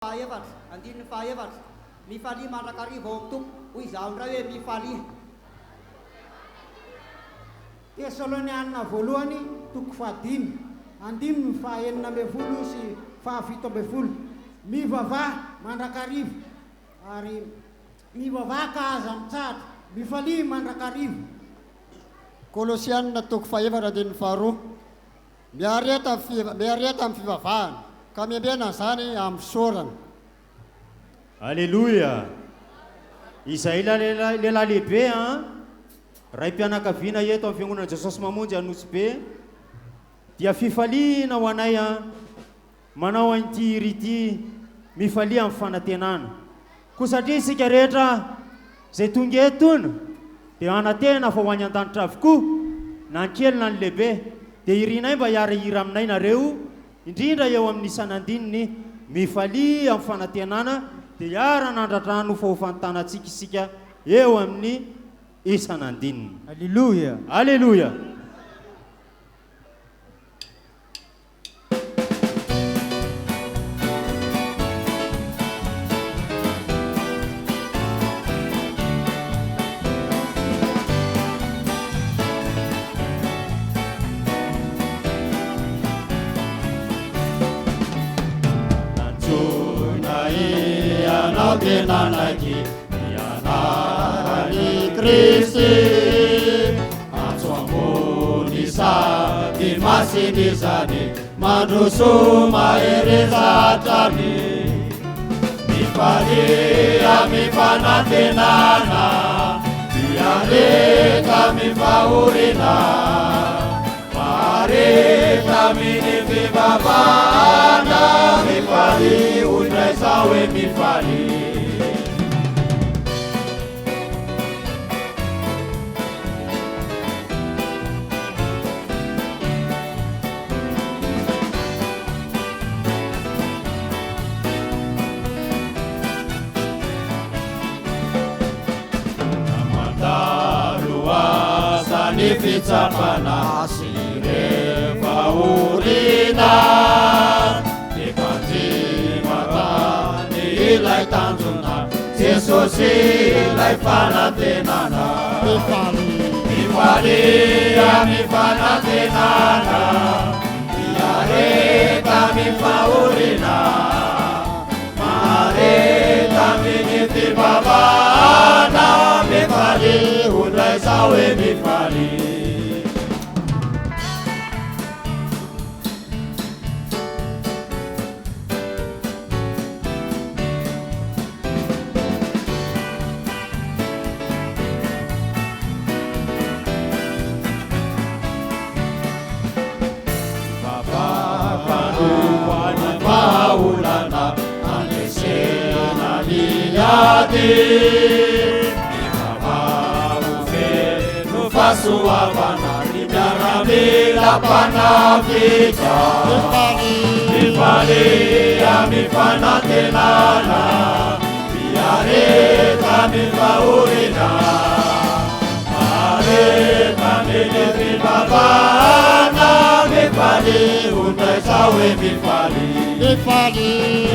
Fahaefatra, andininy fahaefatra, mifalia mandrakariva ao amin'ny tompo, hoy izaho indray hoe mifalia. Tesalonianina voalohany toko fahadimy, andininy fahaenina ambin'ny folo sy fahafito ambin'ny folo. Mivavaha mandrakariva ary mivavaha ka aza mitsahatra, mifalia mandrakariva. Kolosianina toko fahaefatra andininy faharoa, miareta amin'ny fivavahana ka miambena zany amin'ny saorana. Alléluia. Izay lehilahy lehibe ray mpianakaviana eto amin'ny fiangonana Jesosy mamonjy Anosibe dia fifaliana ho anay manao an'ity rity mifalia amin'ny fanantenana. Koa satria isika rehetra zay tonga etona dia anantena fa ho any an-danitra avokoa, na ny kely na ny lehibe. Dia irinay mba hiara-hira aminay nareo, indrindra eo amin'ny isan'andininy mifalia amin'ny fanantenana dia hiara-nandratrano fahofantanantsika isika eo amin'ny isan'andininy. Alléluia. Alléluia. Tenanaki Yanarani Kristi Atsuamboni sa Dimasi Zani Mandrusu Maerezatani Mifalia mifana tenana Biareka mifaurina Mareka minifibabana Mifali unresawe mifali Fitsapana sire faurina Nipanzi mata ni ilay tanjona Jesus ilay fanatenana Mifalia mifanatenana Iareta mifaurina Mareta minifibabana Mifali undrai sawe mifali Suavana Nibiaramila Panavita Mifalia mifanatenana Biareta mifaurina Mareta minifibabana Mifali unresawe mifali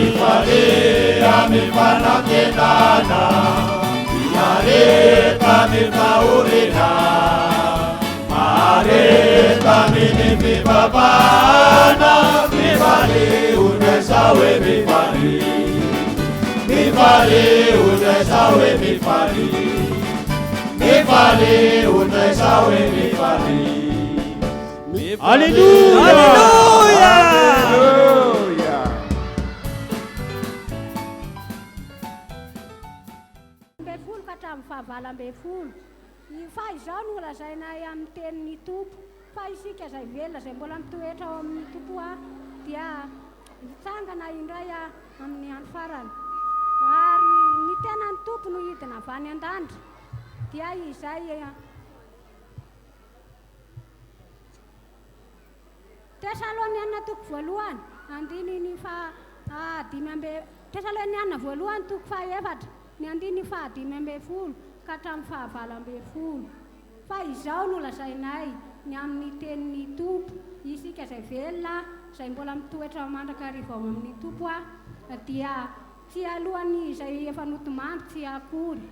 Mifalia mifanatenana Biareta mifaurina Mareta minifibabana Mifali unresawe mifali Mifali unresawe mifali Mifali unresawe mifali Alléluia. Alléluia. Mbefolo ka hatramin'ny fahavalambefolo. Fa izao no lazainay amin'ny tenin'ny tompo fa isika zay velona zay mbola mitoetra ao amin'ny tompo dia mitsangana indray amin'ny andro farany ary ny tenan'ny tompo no hidina avy any an-danitra dia izay Tesalonianina toko voalohany andininy Tesalonianina voalohany toko fahaefatra ny andininy fahadimy ambin'ny folo ka hatramin'ny fahavalambefolo. Fa izao no lazainay ny amin'ny tenin'ny tompo isika zay velona zay mbola mitoetra mandrakariva ao amin'ny tompo dia tsy alohan'ny izay efa notomandry tsy akory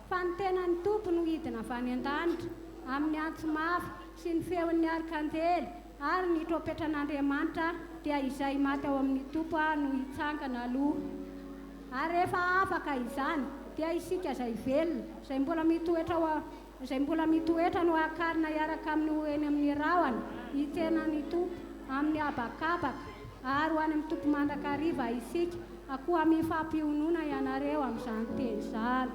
fa ny tenany tompo no hidina avy any an-danitra amin'ny antso mafy sy ny feon'ny arkanjely ary ny trompetran'Andriamanitra dia izay maty ao amin'ny tompo no hitsangana aloha ary rehefa afaka izany dia isika izay velona izay mbola mitoetra no akarina iaraka amin'ny eny amin'ny rahona hitenany tompo amin'ny habakabaka ary ho any amin'ny tompo mandrakariva isika akoa mifampionona ianareo amin'izany teny zalo.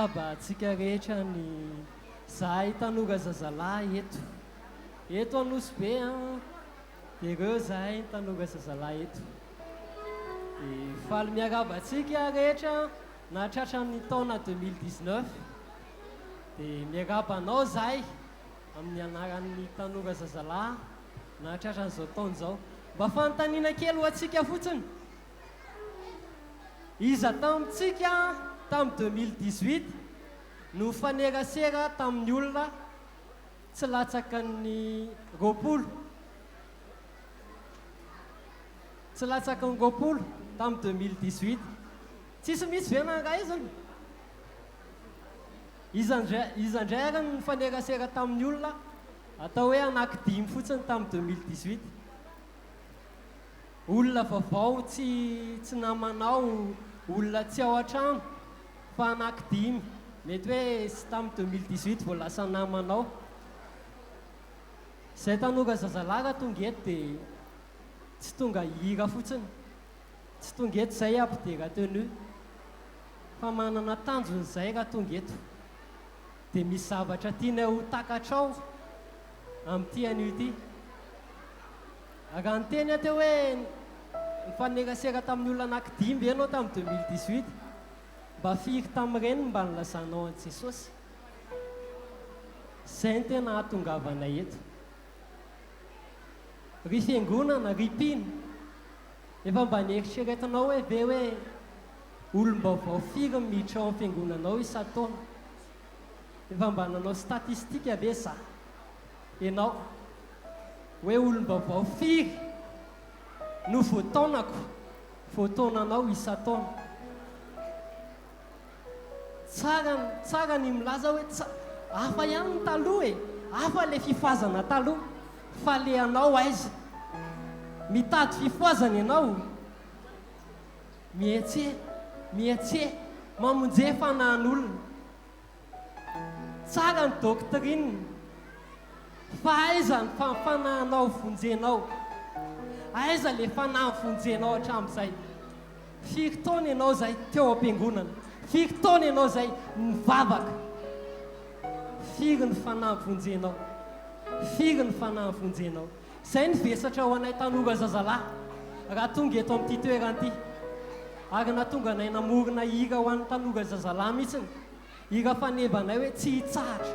miarahaba atsika rehetra ny zahay tanoga zazalahy eto anosy be a dia reo zahay tanoga zazalahy eto dia faly miarahaba atsika rehetra nahatratra ny taona 2019 dia miarahaba anao zahay amin'ny anaran'ny tanoga zazalahy nahatratra n'izao taona izao mba fanontaniana kely ho atsika fotsiny iza tamitsika tamin'ny 2018 no fanerasera tamin'ny olona tsy latsaka ny roapolo tamin'ny 2018 tsisy misy venanga izany izandray ara ny fanerasera tamin'ny olona atao hoe anaky 5 fotsiny tamin'ny 2018 olona vaovao tsy namanao olona tsy ao an-trano fa anaky 5 mety hoe sy tamin'ny 2018 vao lasa namanao izay tanoga zazalahy raha tonga eto dia tsy tonga hira fotsiny tsy tonga eto izay ampidera tenue fa manana tanjon'izay raha tonga eto dia misy zavatra tiana ho takatrao amin'ity anio ity raha nyteny ateo hoe nifanerasera tamin'ny olona anaky 5 ianao tamin'ny 2018 mba firy tamin'ireny mba nilazanao an'i Jesosy izay ny tena ahatongavana eto ry fiangonana ry mpino efa mba nieritreretinao hoe ve hoe olom-baovao firy miditra ao amin'ny fiangonanao isa-taona efa mba nanao statistika ve za ianao hoe olom-baovao firy no voataonanao isa-taona tsara ny milaza hoe hafa ihany ny taloha hafa le fifazana taloha fa le anao aiza mitady fifoazana ianao mietse mamonje fanahin'olona tsara ny doctrine fa aiza ny fanahinao vonjenao aiza le fanahy vonjenao hatramin'izay firy taona ianao zay teo am-piangonana firy taona ianao zay mivavaka firy ny fanahy vonjenao izay ny vesatra ho anay tanoga zazalahy raha tonga eto amin'ity toeran'ity ary natonga anay namorona hira ho an'ny tanoga zazalahy mihitsiny hira fanevanay hoe tsy hitsahatra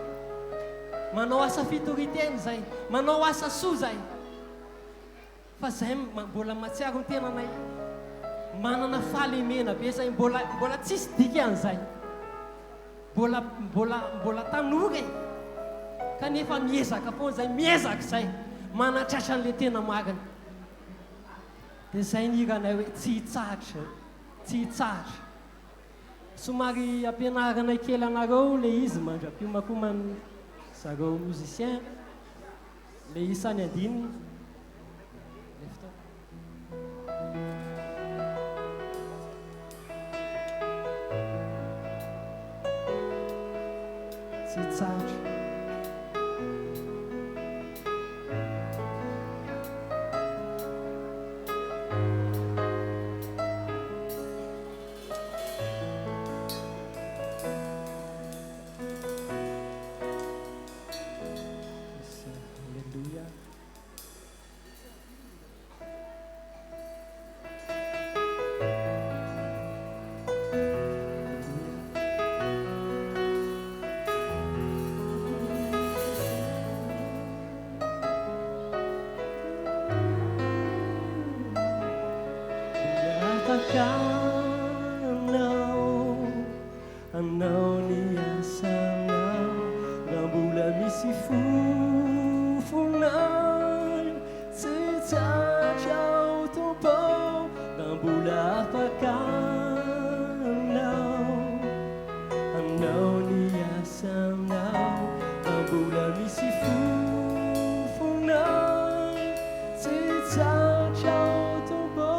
manao asa fitoriteny zay manao asa soa zay fa zay mbola matsiaro ny tenanay manana fahalemena be zay mbola tsisy dikan'izay mbola tanora kanefa miezaka foana zay miezaka zay manatratra an'le tena marina dia zay ny hiranay hoe tsy hitsahatra somary ampianaranay kely anareo le izy mandra-piomakomany zareo musicien le isany andininy tsy hitsahatra anao ny asanao raha mbola misy fofonay tsy tsatrao tompo raha mbola afaka anao ny asanao raha mbola misy fofonay tsy tsatrao tompo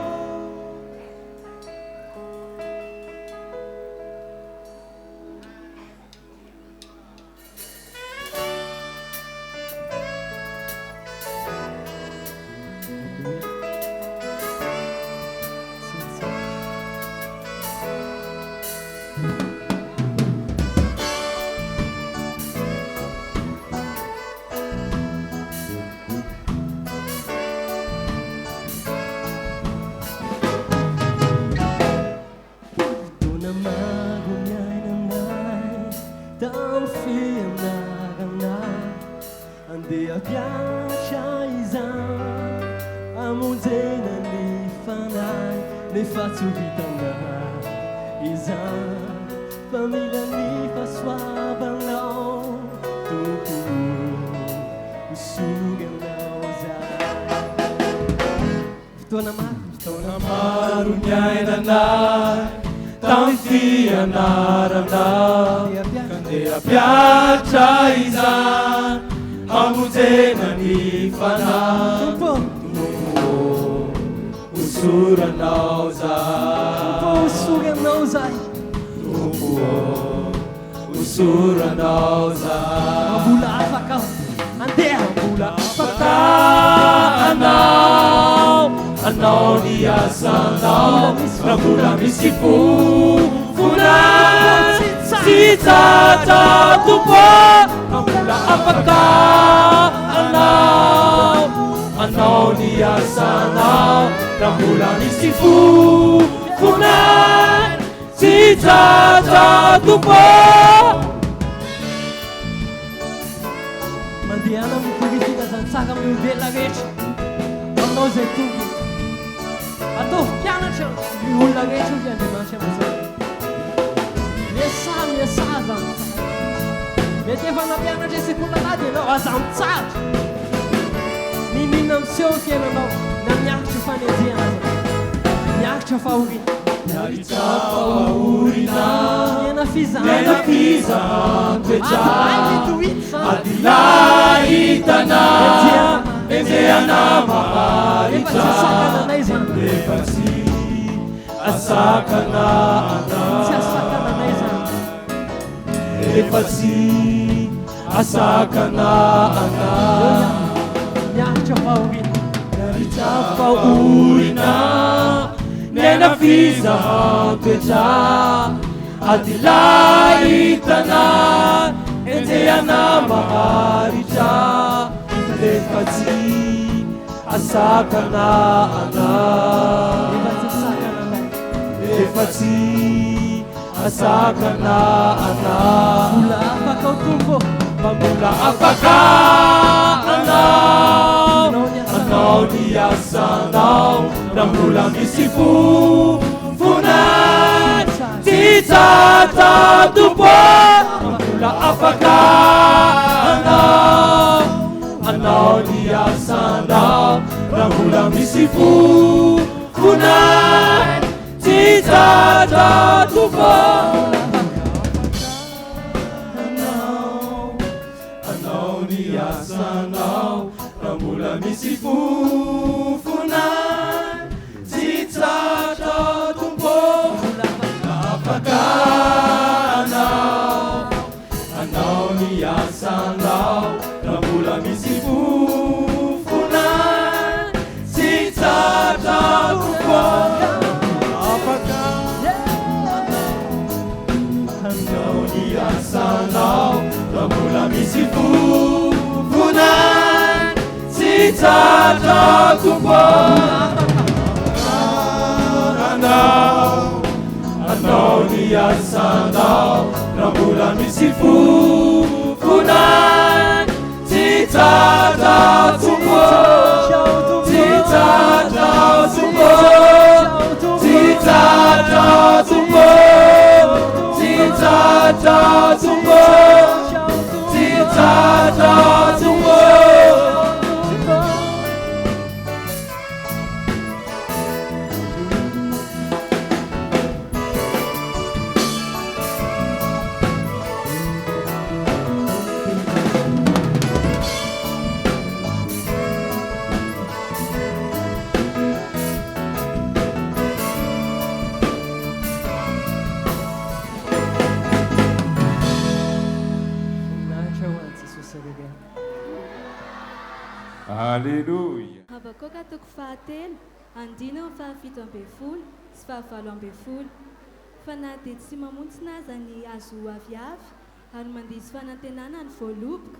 dia piace izany amonjena ny fanahy nefa tsy ho vitanao izany famila ny fahasoavanao tompo hosoganao zay fotoana maro ny ainanay tamin'ny fianaranao kandeha piatra izany amonjena ny fanahy usuranao zay hosoganao zay usuranao zay mbola afaka andeha mbola afaka anao ny asanao raha mbola misy fofonay tsy tsatra tompo mbola afaka anao ny asanao raha mbola misy fofonay tsy tsatra tompo mandehana amin'ny politika zantsaka amin'ny olombelona rehetra aminao zay tonga atao mpianatra ny olona rehetra ozy Andriamanitra amizay miasa zany mety efa nampianatra sekola dia anao aza mitsara ninina miseho fiainanao na miakatra fanenjehana aza miakatra fahoriana Miena fizan toetra adilay hitana enjehana maharitra efatsy asakana efatsy asakana miakatra fahorina Nena fizan toetra adilay hitana enjehana maharitra efatsy asakana efatsy asakana mbola afaka ao tompo mbola afaka anao ny asanao raha mbola misy fofonay tsy tsatra tompo mbola afaka anao ny asanao raha mbola misy fofonay tsy tsatra tompo anao ny asanao raha mbola misy fofonay tsy tsatra tompo afaka anao ny asanao raha mbola misy fofonay tsy tsatra tompo afaka anao ny asanao raha mbola misy fofonay tsy tsatra tompo anao ny asanao raha mbola misy fofonay tsy tsatra tompo tsy tsatra tompo tsy tsatra tompo tsy tsatra tompo tsy tsatra tompo Alléluia. Habakoka toko fahatelo, andino fahafito ambin'ny folo sy fahavalo ambin'ny folo. Fa na dia tsy mamontsina aza ny azo aviavy ary mandisy fanantenana ny voaloboka.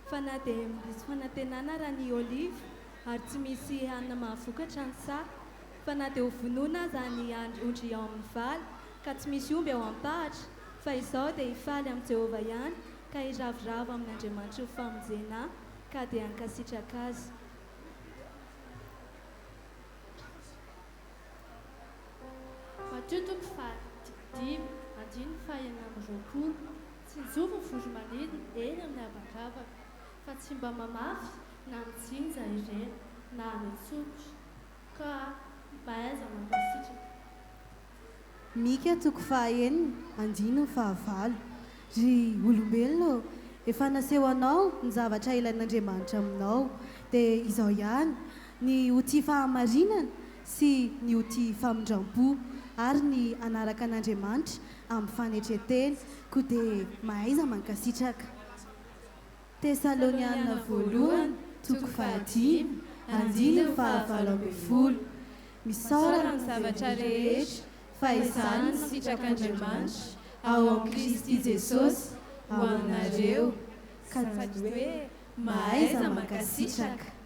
Fa na dia misy fanantenana raha ny olive ary tsy misy hanina mahafokatra ny saka. Fa na dia ho vonoina aza ny ondry ao amin'ny valy ka tsy misy omby ao am-pahatra. Fa izao dia hifaly amin'ny Jehovah ihany ka hiravoravo amin'Andriamanitra ho famonjena. ka dia ankasitraka azy. Matotoko fadimy andiny fahaenina amby roapolo tsy njovo ny voromanidina eny amin'ny habakabaka fa tsy mba mamafy na mitsinja ireny na mitsotra ka mahaiza mankasitraka. Mika toko fahaenina andiny fahavalo ry olombelona efa naseho anao ny zavatra ilain'Andriamanitra aminao dia izao ihany ny ho tia fahamarinana sy ny ho tia famindram-po ary ny anaraka an'Andriamanitra amin'ny fanetreteny koa dia mahaiza mankasitraka. Tesaloniana voalohany toko fahadimy andiny fahavalo ambin'ny folo. Misaorana ny zavatra rehetra fa izany ny sitrak'Andriamanitra ao amin'ny Kristy Jesosy ho aminareo ka hoe mahaiza mankasitraka.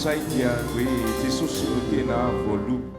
izay dia hoe Jesosy no tena voaloboka.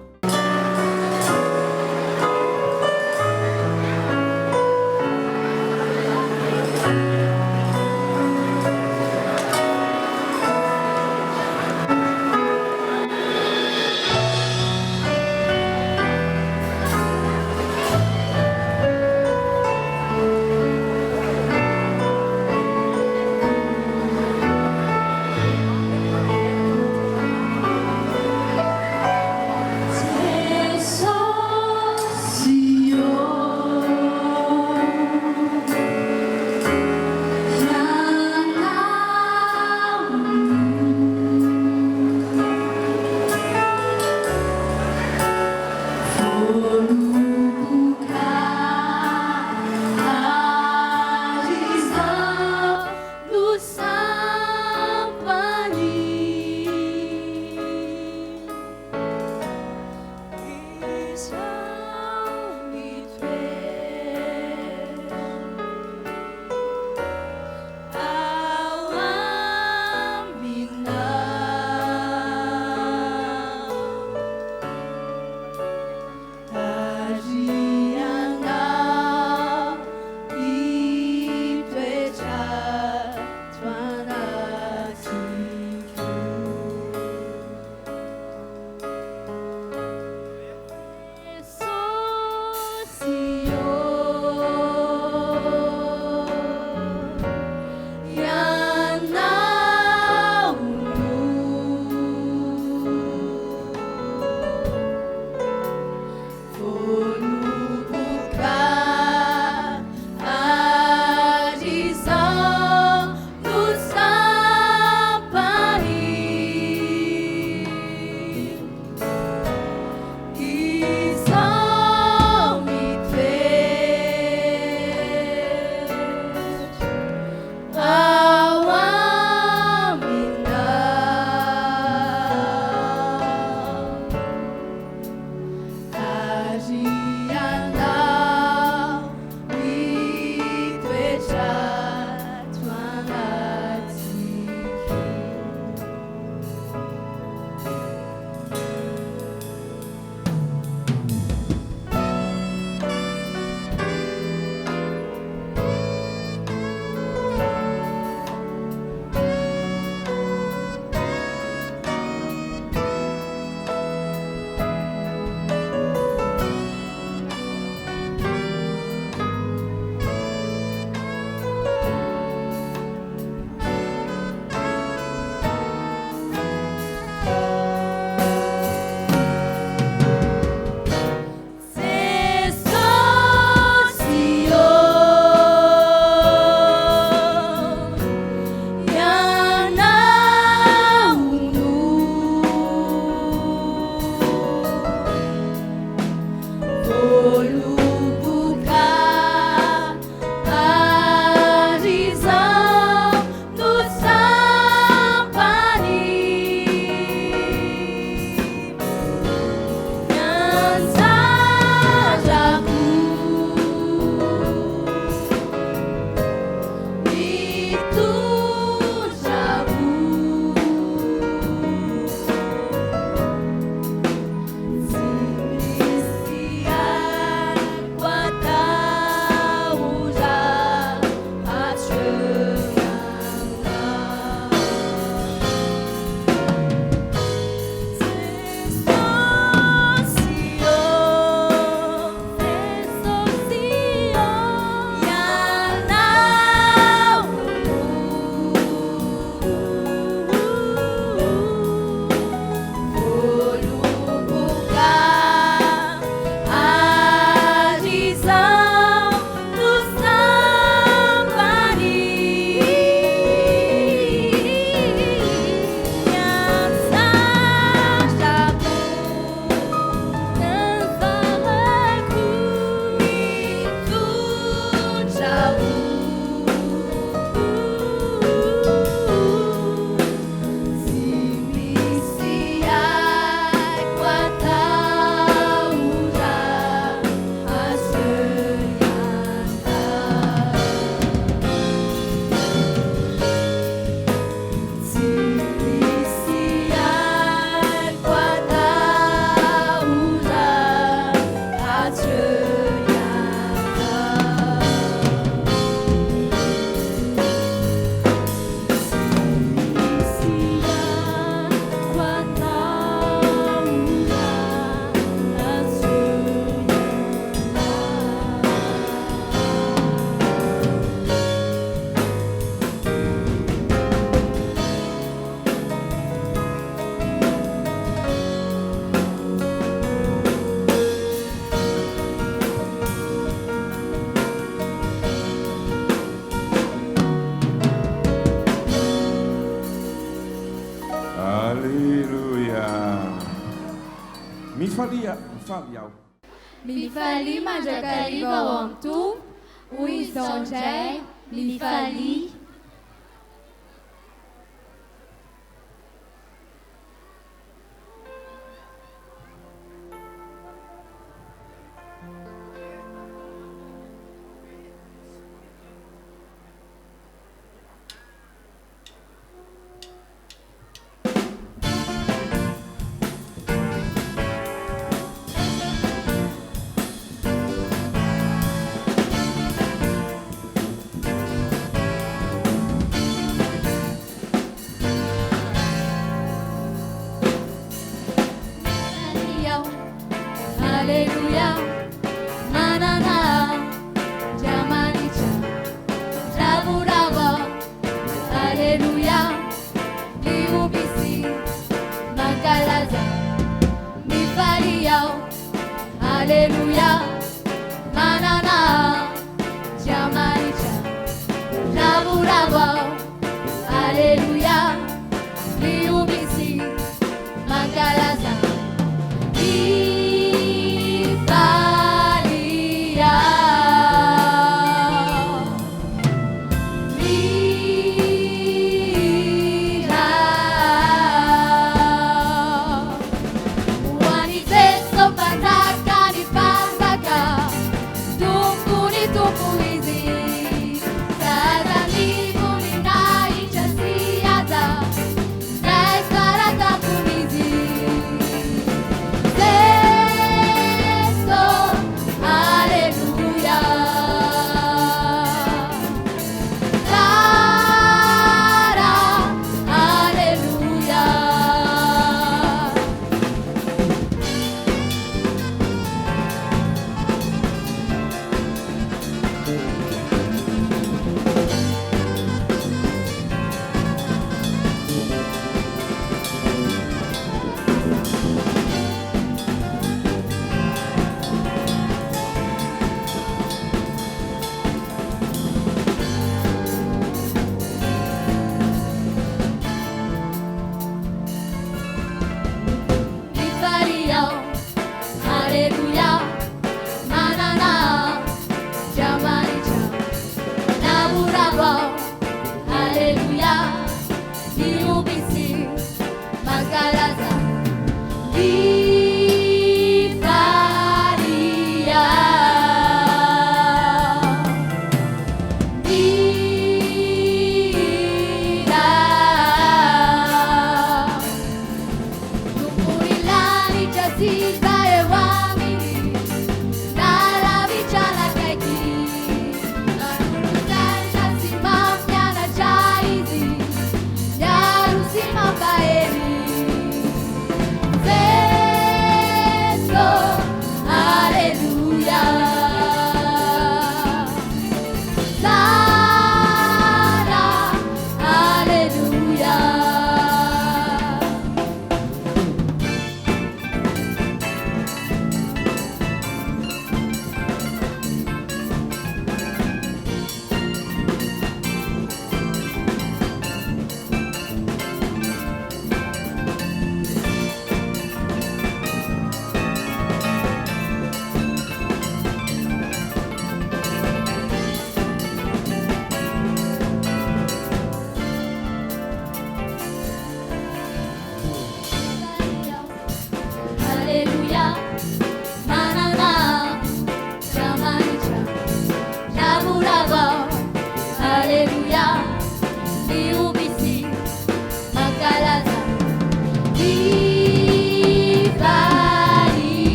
mifalia mifaly aho. Mifalia mandrakariva ao amin'ny tompo, hoy izao indray mifalia.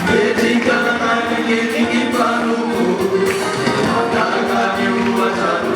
Ketika kami ingin baru, maka kami buat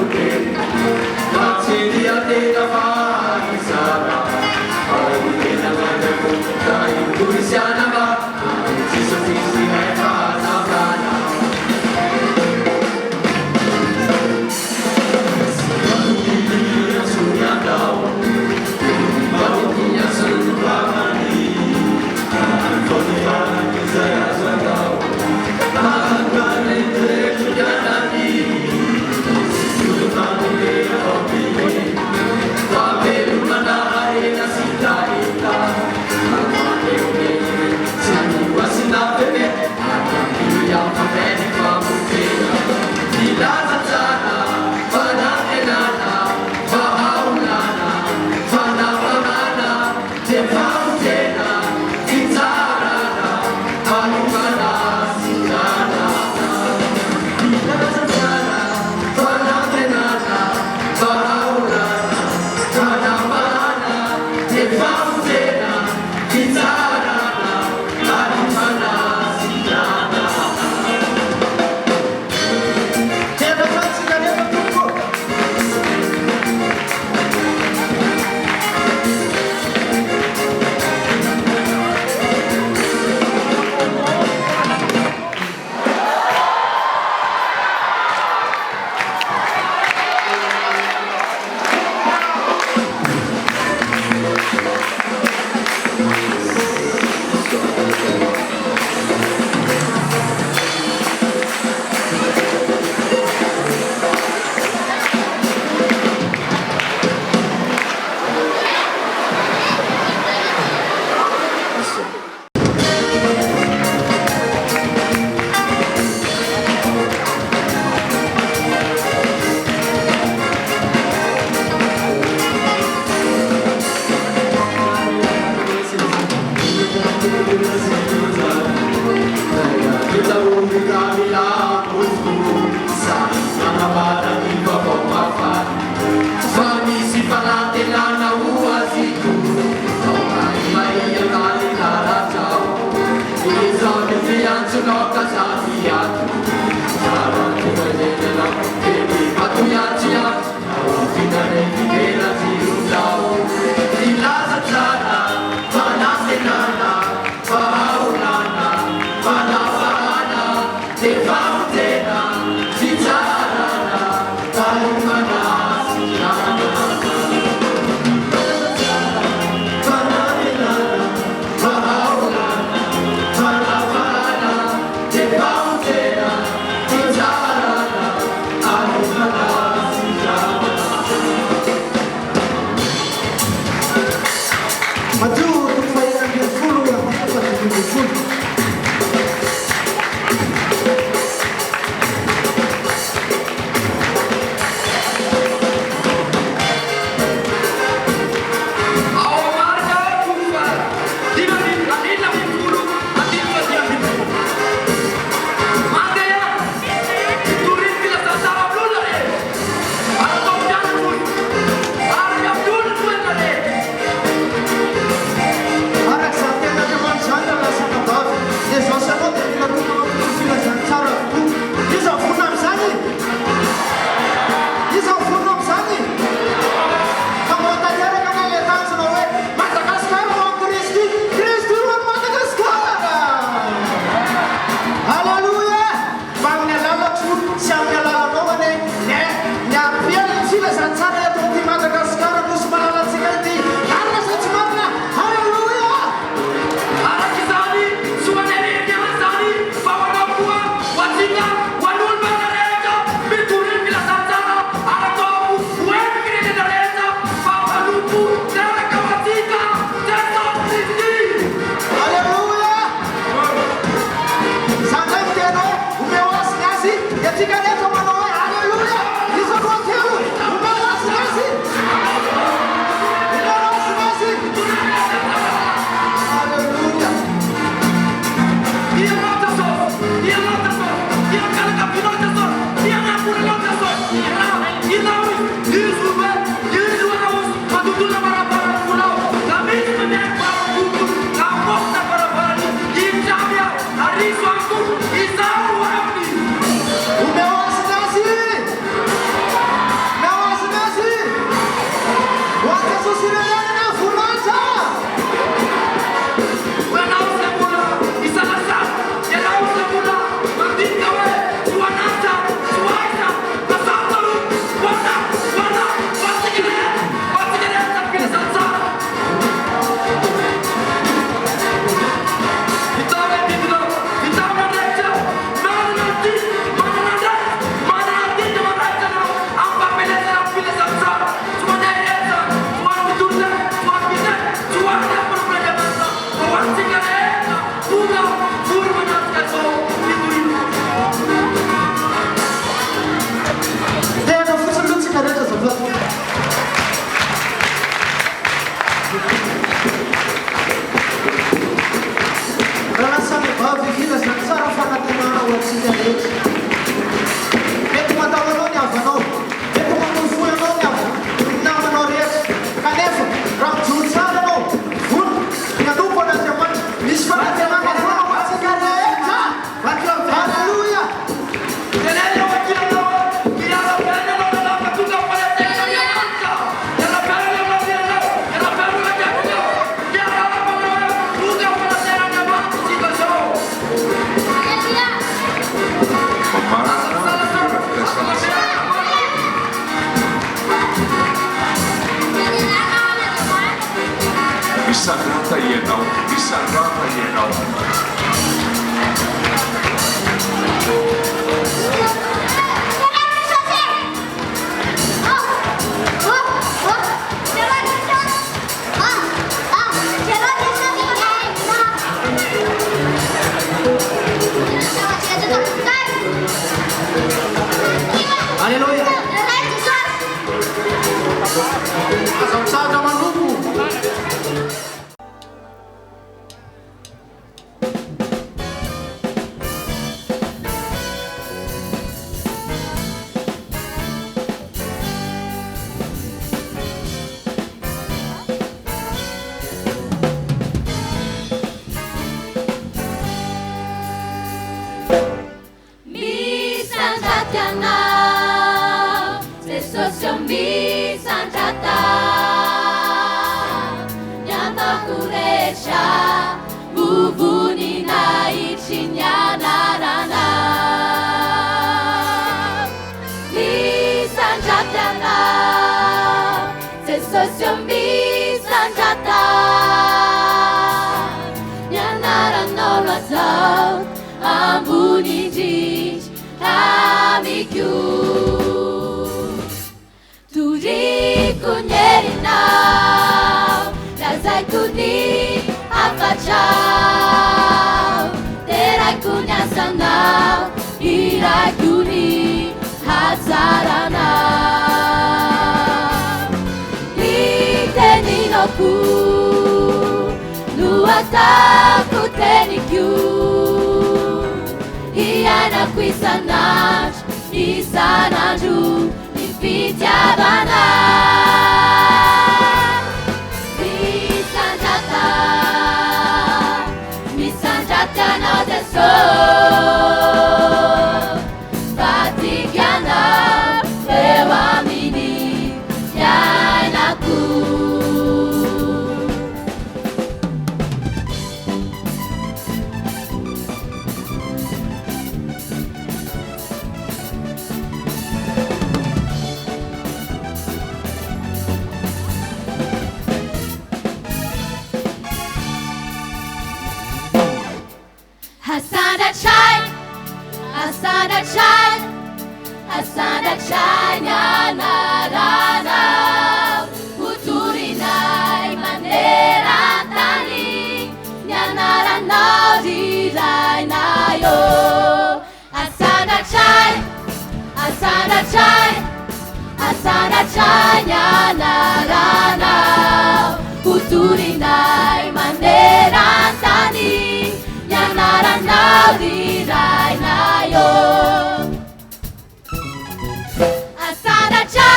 Asana Chai.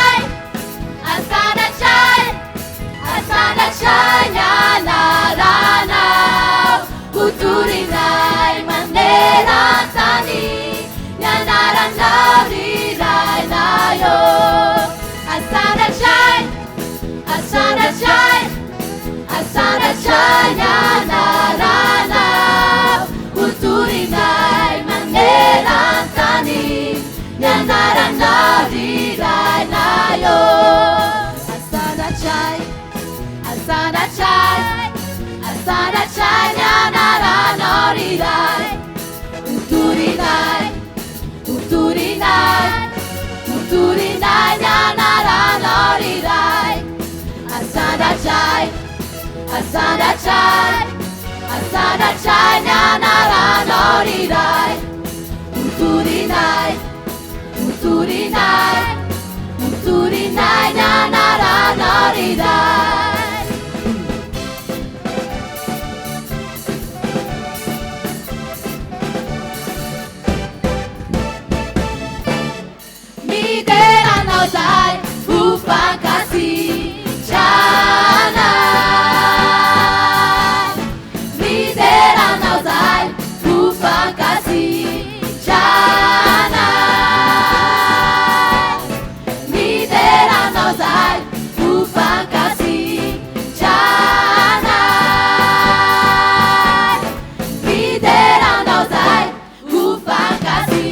rirai, uturinai, uturinai, uturinai, nanarano rirai. Asanda chai, asanda chai, asanda chai, nanarano rirai. Uturinai, uturinai, uturinai, nanarano rirai. Miderano dai, ufakasi chana. Miderano dai, ufakasi chana. Miderano dai, ufakasi chana. Miderano dai, ufakasi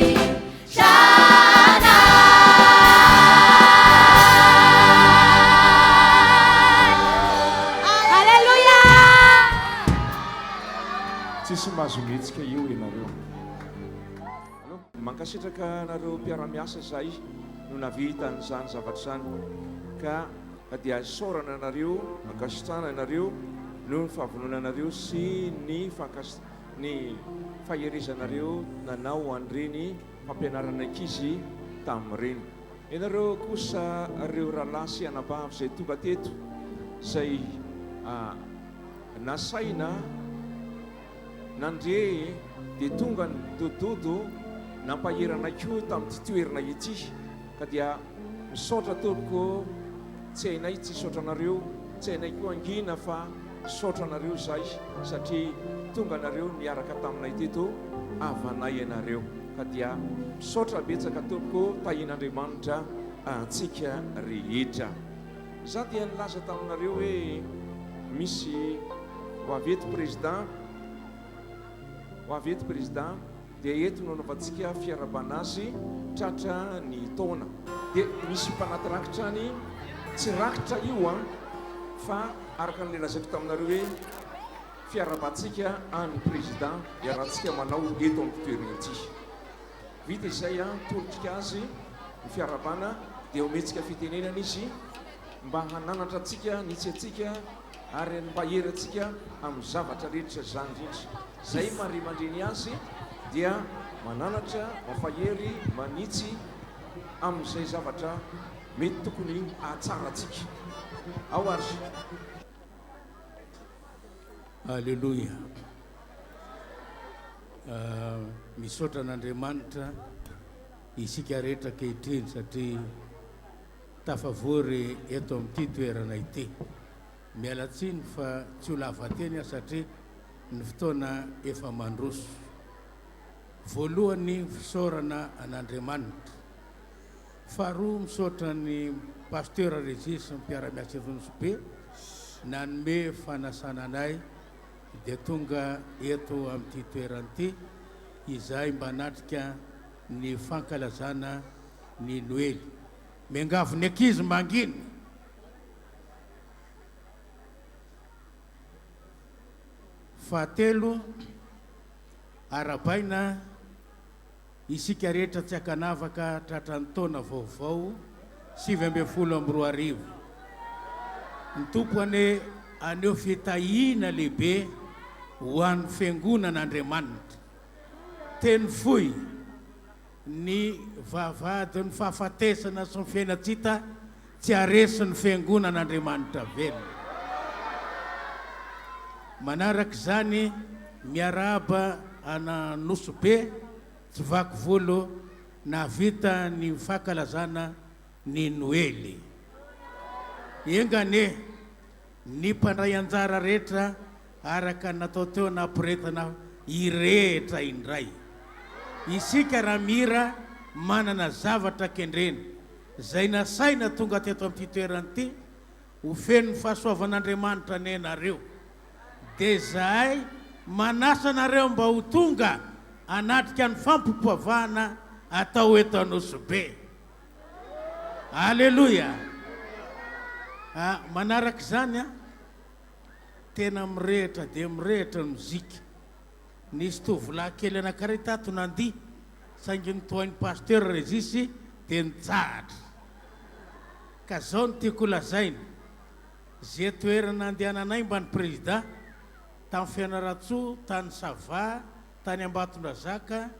chana. Tsisy mahazometsika io ianareo. Mankasitraka nareo mpiara-miasa zay no navita n'izany zavatra zany ka dia saorana nareo, ankasitrana nareo no ny fahavononanareo sy ny faherizanareo nanao an'ireny fampianarana ankizy tamin'ireny. Ianareo kosa reo rahalahy sy anabavy izay tonga teto izay nasaina nandre dia tonga ny dododo nampaherana koa tamin'ity toerana ity ka dia misaotra tompoko tsy hainay tsy saotranareo, tsy hainay koa angina fa saotranareo zay satria tonga nareo niaraka taminay teto avanay ianareo ka dia misaotra betsaka tompoko tahin'Andriamanitra antsika rehetra. Za dia nilaza taminareo hoe misy hoavety président dia eto no nanaovantsika fiarabanazy tratra ny taona dia misy mpanaty rakitra ny tsy rakitra io fa araka n'le lazaiko taminareo hoe fiarabantsika any président iarahantsika manao eto amin'ny toerana ity. Vita izay tolotrika azy ny fiarabana dia ometsika fitenenana izy mba hananatra antsika nitsy atsika ary mba herantsika amin'ny zavatra rehetra zany indrindra. Zay marimandreny azy dia mananatra, mampahery, manitsy amin'izay zavatra mety tokony ahatsara antsika. Ao ary. Alleluia. Misaotra an'Andriamanitra isika rehetra kehitriny satria tafavory eto amin'ity toerana ity. Miala tsiny fa tsy ho lava teny satria ny fotoana efa mandroso. Voalohany fisaorana an'Andriamanitra. Faharoa misaotra ny pasteur Régis ny mpiara-miasa Ronosbe nanome fanasana anay dia tonga eto amin'ity toerana ity izay mba natrika ny fankalazana ny Noely. Miangavy ny ankizy manginy. Fahatelo arabaina isika rehetra tsy akanavaka tratran'ny taona vaovao 2024. Ny tompony aneo fitahiana lehibe ho an'ny fiangonan'Andriamanitra. Teny fohy ny vavahady ny fahafatesana sy ny fiainatsita tsy aresin'ny fiangonan'Andriamanitra velona. Manaraka zany miaraba ana Nosbe tsy vaky volo navita ny fankalazana ny Noely. Engane ny mpandray anjara rehetra araka natao teo nampiretana irehetra indray. Isika raha mira manana zavatra kendrena zay nasaina tonga teto amin'ity toerana ity ho feno fahasoavan'Andriamanitra nenareo. Dia zahay manasa nareo mba ho tonga anatrika ny fampompoavana atao eto Nosbe. Alleluia. Manaraka zany tena mirehitra dia mirehitra ny mozika. nisy tovolahy kely anankiray tato nandiha saingy nytohain'ny pasteur Régis dia nitsahatra ka zao no tiako lazaina zay toerana andehananay mba ny président tamin'ny Fianaratsoa, tany Sava, tany Ambatondrazaka,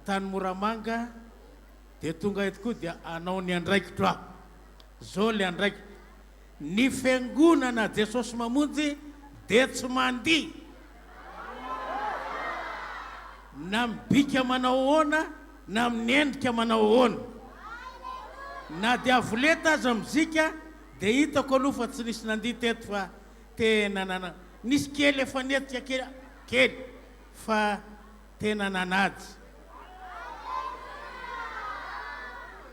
tany Moramanga, dia tonga eto koa dia anao ny andraikitro aho. Zao le andraikitro. Ny fiangonana Jesosy mamonjy dia tsy mandihy. Na mibika manao hoana, na minendrika manao hoana. Na dia avoleta aza mizika, dia hitako aloha fa tsy nisy nandihy teto fa tena nana. Nisy kely efa netika kely fa tena nanady.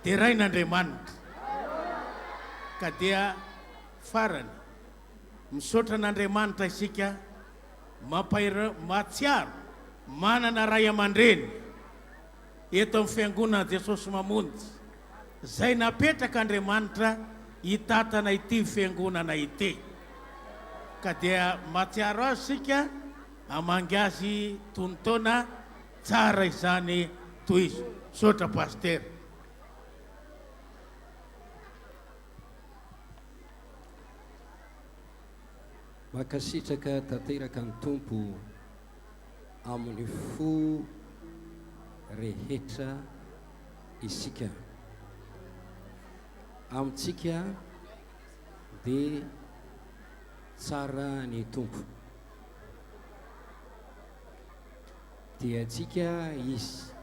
Dia rain'Andriamanitra. Ka dia farany misaotra n'Andriamanitra isika matsiaro manana ray aman-dreny eto amin'ny fiangonana Jesosy mamonjy. Zay napetraka Andriamanitra hitatana ity fiangonana ity. Ka dia matsiaro azy sika amangy azy tontaona tsara izany toy izy. Misaotra pasteur. Makasitraka tanteraka ny tompo amin'ny fo rehetra isika. Amintsika dia tsara ny tompo. Dia antsika izy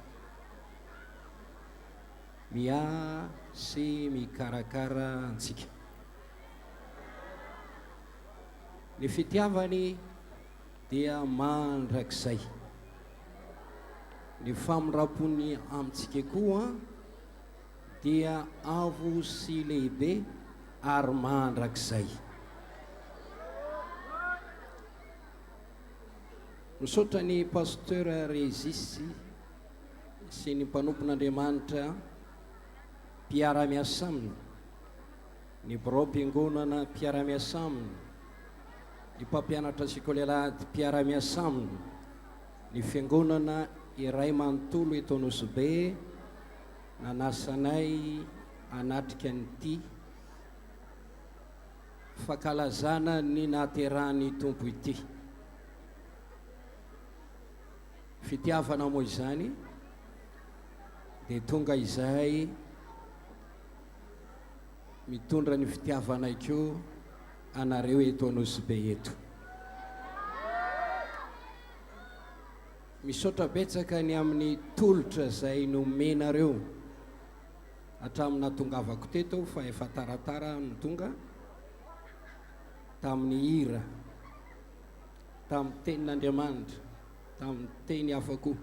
sy mikarakara antsika. Ny fitiavany dia mandrakizay. Ny famorapony amintsika koa dia avo sy lehibe ary mandrakizay. Misaotra ny pasteur Régis sy ny mpanompon'Andriamanitra mpiara-miasa aminy, ny birao-piangonana mpiara-miasa aminy, ny mpampianatra sikolelady mpiara-miasa aminy, ny fiangonana iray manontolo eto Anosibe nanasanay anatrika an'ity fankalazana ny nahaterahany tompo ity. Fitiavana moa izany dia tonga izahay mitondra ny fitiavanay koa anareo eto Anosibe eto. Misaotra betsaka ny amin'ny tolotra izay nomenareo hatramin'ny nahatongavako teto fa efa taratara no tonga tamin'ny hira, tamin'ny tenin'Andriamanitra, tamin'ny teny hafa koa.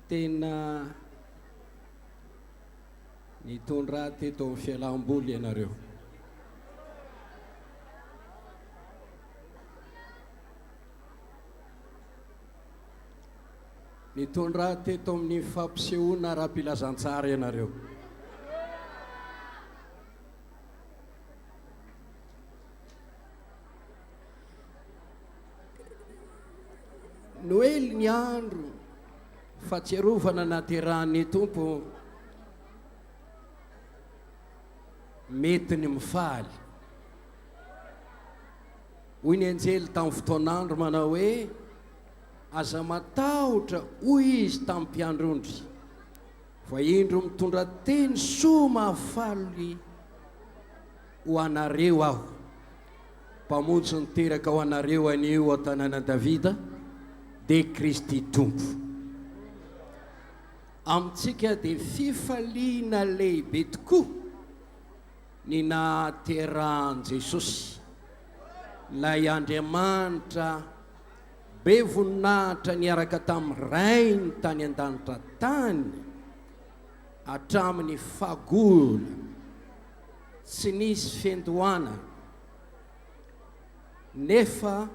Tena nitondra teto amin'ny fialam-boly ianareo. Nitondra teto amin'ny fampisehoana ara-pilazantsara ianareo. Noely ny andro fahatsiarovana nahaterahan'ny tompo mety ny mifaly. Hoy ny anjely tamin'ny fotoan'andro manao hoe aza matahotra hoy izy tamin'ny mpiandrondry fa indro mitondra teny soa mahafaly ho anareo aho, mpamonjy niteraka ho anareo anio an-tanàna Davida de Kristy tompo. Amintsika dia fifaliana lehibe tokoa ny nahaterahan Jesosy, ilay Andriamanitra be voninahitra niaraka tamin'ny rainy tany an-danitra tany hatramin'ny fagola tsy nisy fiandohana, nefa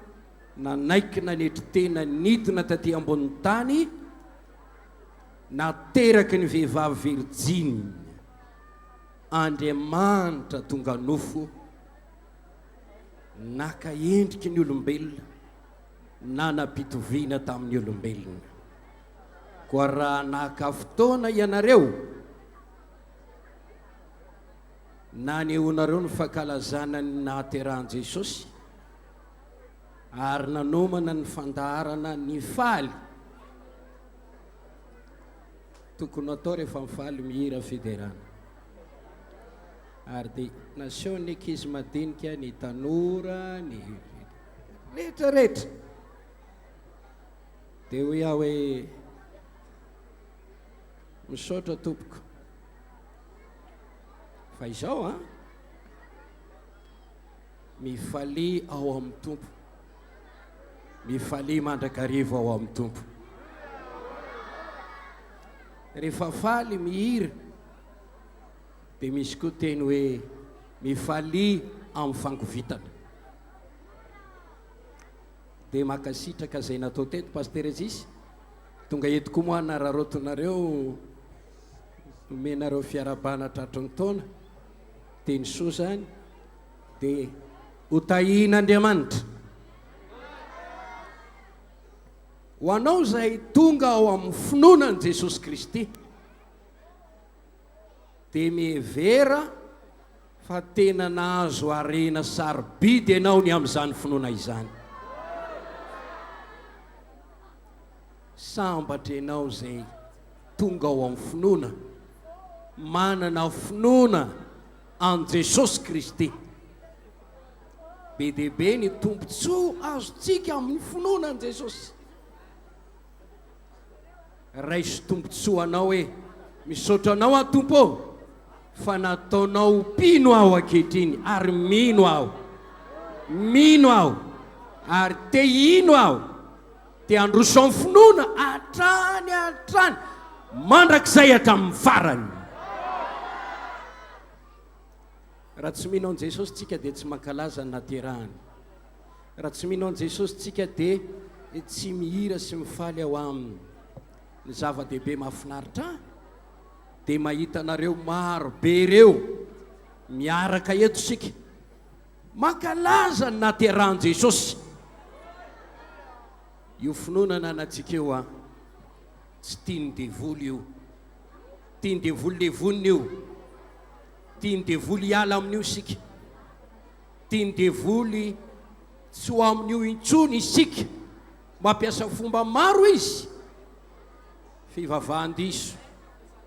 nanaikina netritena nidina taty ambonin'ny tany nateraky ny vehivavy Virjiny. Andriamanitra tonga nofo naka endriky ny olombelona nanam-pitoviana tamin'ny olombelona. Koa raha nahaka fotoana ianareo na nehonareo ny fankalazana ny nahaterahan Jesosy ary nanomana ny fandaharana ny faly, tokony atao rehefa mifaly mihira federana. Ary dia naseho ny ankizy madinika, ny tanora, ny rehetrarehetra dia ho iaho hoe misaotra tompoko fa izao mifaly ao amin'ny tompo, mifaly mandrakarivo ao amin'ny tompo. Rehefa faly mihira dia misy koa teny hoe mifaly amin'ny fangovitana. Dia makasitraka zay natao teto Paster Ezisy, tonga eto koa moa nararotonareo omenareo fiarabana tratran'ny taona, teny soa zany dia hotahian'Andriamanitra. Ho anao zay tonga ao amin'ny finoanan' Jesosy Kristy dia mihevera fa tena nahazo harena sarobidy ianao ny amin'izany finoana izany. Sambatra ianao zay tonga ao amin'ny finoana, manana finoana an Jesosy Kristy. Be dia be ny tombontsoa azontsika amin'ny finoana an Jesosy. Raisy tombontsoa anao hoe misaotra anao a tompo fa nataonao pino aho ankehitriny ary mino aho ary te ino aho te androso amin'ny finoana hatrany mandrakizay hatramin'ny farany. Raha tsy mino an Jesosy tsika dia tsy mankalaza ny naterahany. Raha tsy mino an Jesosy tsika dia tsy mihira sy mifaly ao aminy. Ny zava-dehibe mahafinaritra dia mahita anareo maro be ireo miaraka eto sika mankalaza ny naterahan Jesosy. Io finoana nanatsika eo tsy tiany devoly io, tiany devoly levonina io, tiany devoly hiala amin'io sika, tiany devoly tsy ho amin'io intsony isika, mampiasa fomba maro izy. Fivavahan-diso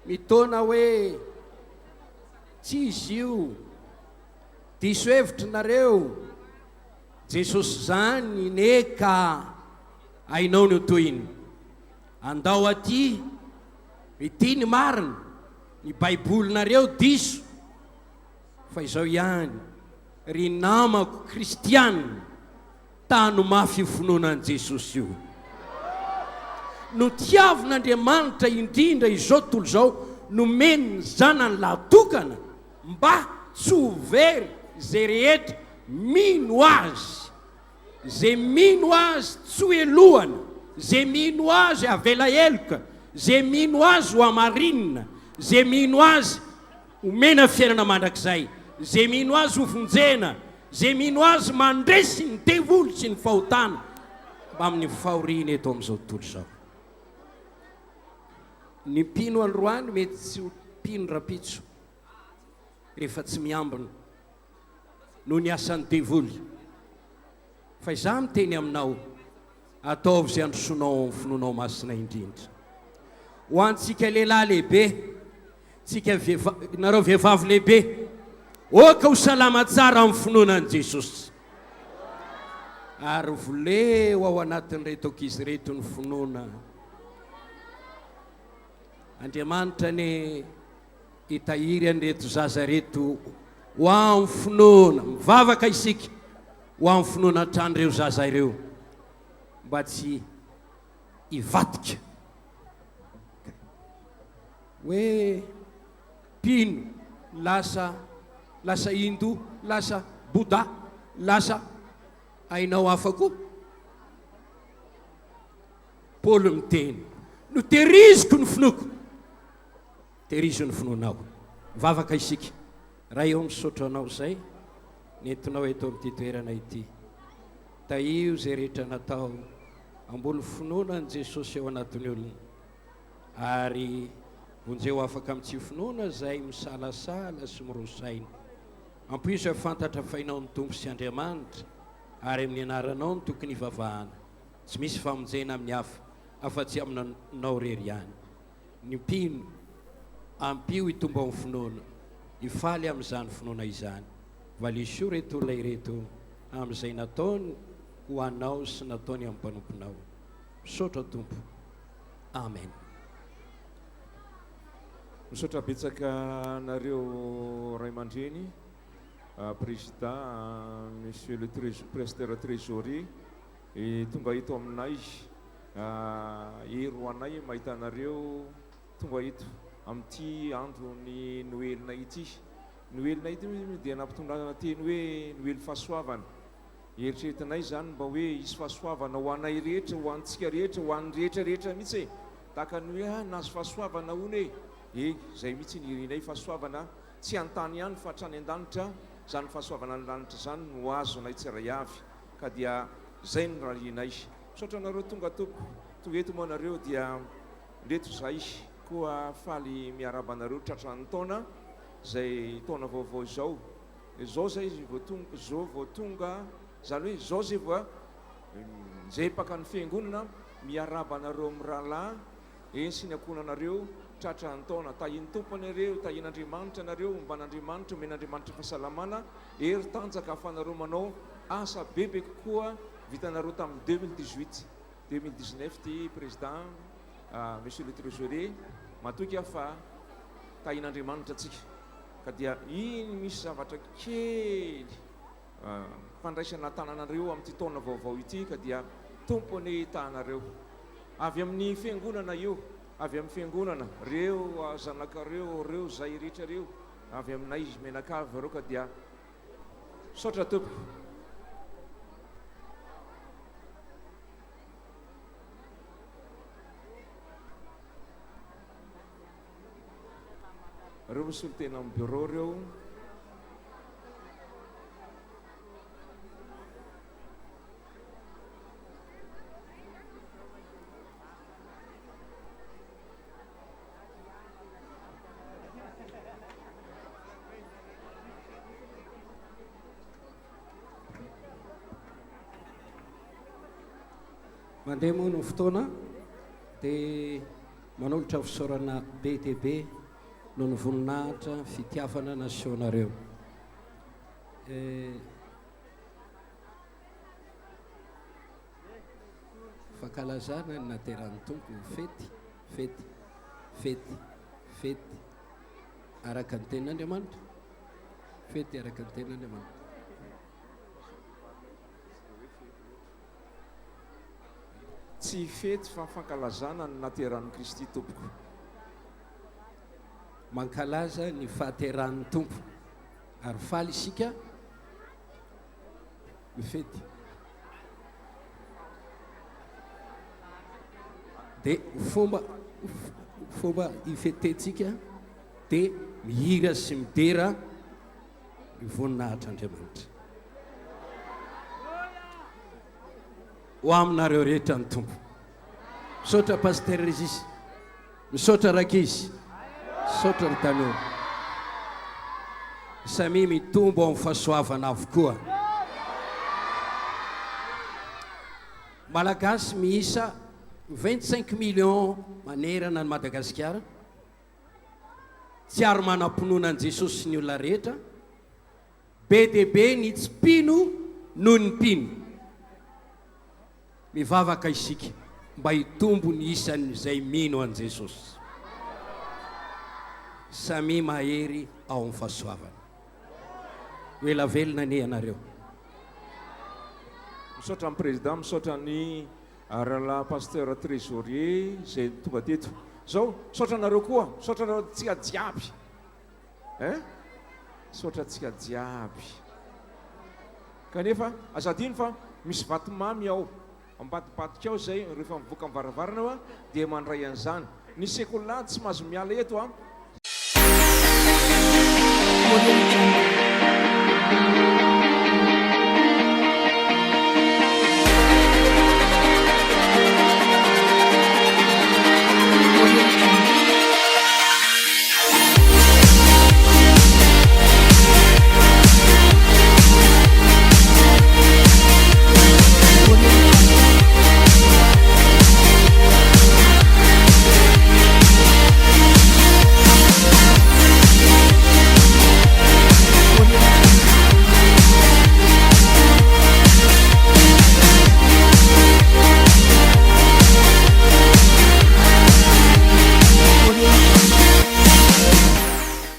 mitona hoe tsy izy io, diso hevitra nareo, Jesosy zany neka ainao ny tohiny, andao aty ity ny marina, ny baibolinareo diso. Fa izao ihany ry namako kristianina tano mafy finoanan Jesosy io. No tiavin'Andriamanitra indrindra izao tontolo izao nomeny ny zanany lahatokana mba tsy ho very zay rehetra mino azy, zay mino azy tsy ho elohana, zay mino azy avela heloka, zay mino azy ho amarinina, zay mino azy homena fiainana mandrakizay, zay mino azy ho vonjena, zay mino azy mandresy ny devoly sy ny fahotana mba amin'ny fahoriana eto amin'izao tontolo izao. Ny mpino androany mety tsy ho mpino rapitso rehefa tsy miambina no ny asan'ny devoly. Fa izaho miteny aminao, ataovy izay androsonao amin'ny finoanao masina indrindra. Ho antsika lehilahy lehibe, tsika nareo vehivavy lehibe, oka ho salama tsara amin'ny finoanan Jesosy. Ary voleo ao anatin'ireto ankizy reto ny finoana. Andriamanitra ny hitahiry an'ireto zaza reto ho amin'ny finoana, mivavaka isika ho amin'ny finoana hatran'ireo zaza ireo mba tsy hivatika hoe pino lasa hindu, lasa Bouddha, lasa ainao hafa koa. Paoly miteny, no teriziko ny finoko, terizo ny finoanao. Mivavaka isika. Raha eo misaotra anao izay, nentinao eto amin'ity toerana ity. Tahio zay rehetra natao ambony finoana ny jesosy eo anatin'ny olona ary vonjeo afaka amin'ny tsy finoana zay misalasala sy mirosaina ampiso e fantatra fainao ny tompo sy andriamanitra ary amin'ny anaranao ny tokony ivavahana tsy misy famonjena amin'ny hafa afa-tsy aminanao rery ihany ny mpino ampio hitomba amin'ny finoana ifaly amin'izany finoana izany valiso reto olona ireto amin'izay nataony ho anao sy nataony amin'ny mpanomponao misaotra tompo amen. Misaotra betsaka nareo ray aman-dreny président monsieur le président trésorier tonga eto aminay ero anay mahita anareo tonga eto amin'ity andro ny noelina ity noelina ity dia nampitondrana teny hoe noely fahasoavana eritreretinay zany mba hoe isy fahasoavana ho anay rehetra ho antsika rehetra ho an'ny rehetrarehetra mihitsy tahaka ny hoe nazo fahasoavana hony zay mihitsy nirinay fahasoavana tsy antany ihany fa hatrany an-danitra zany fahasoavana an-danitra zany no azo nay tsiray avy ka dia zay ny raha inay misaotra anareo tonga tompo tonga eto moa anareo dia nreto zay koa faly miaraba anareo tratran'ny taona zay taona vaovao zao zay vao tonga zany hoe zao zay voa zay paka ny fiangonana miaraba anareo amin'ny rahalahy eny sy ny akona anareo tratran'ny taona tahiny tompo anareo tahin'andriamanitra anareo omban'andriamanitra omen'andriamanitra fahasalamana ery tanjaka afanareo manao asa bebe kokoa vitanareo tamin'ny 2019 ty président monsieur le trésorier matoky fa tahin'andriamanitra atsika ka dia iny misy zavatra kely fandraisana tananareo amin'ity taona vaovao ity ka dia tompony tahanareo avy amin'ny fiangonana io avy amin'ny fiangonana reo zanakareo reo zay rehetra reo avy aminay menakavy reo ka dia saotra tompo reo misolo tena amin'ny bureau reo mandeha moa no fotoana dia manolotra fisaorana be dia be no ny voninahitra fitiavana nasionareo fankalazana ny nateran'ny tompo fety araka ny tenin'andriamanitra fety araka ny tenin'andriamanitra tsy fety fa fankalazana ny nateran'ny Kristy tompoko mankalaza ny fahateran'ny tompo ary faly isika mifety dia fomba ifetentsika dia mihira sy midera ny voninahitr'andriamanitra ho aminareo rehetra ny tompo misaotra paster Régis misaotra rakizy misaotra ny tanora samy mitombo amin'ny fahasoavana avokoa malagasy miisa 25 millions manerana ny Madagasikara tsy ary manam-pinoana an' Jesosy sy ny olona rehetra be dia be ny tsy mpino noho ny mpino mivavaka isika mba hitombo ny isan'izay mino an' Jesosy samy mahery ao amin'ny fahasoavana hoela velona ny anareo misaotra amin'ny président misaotra ny rahalahy pasteur trésorier zay tonga teto zao misaotra anareo koa misaotra anareo tsika jiaby misaotra tsika jiaby kanefa azadino fa misy vatomamy ao ambadibatika ao zay rehefa mivoaka amin'ny varavarana ao dia mandray an'izany ny sekolah tsy mahazo miala eto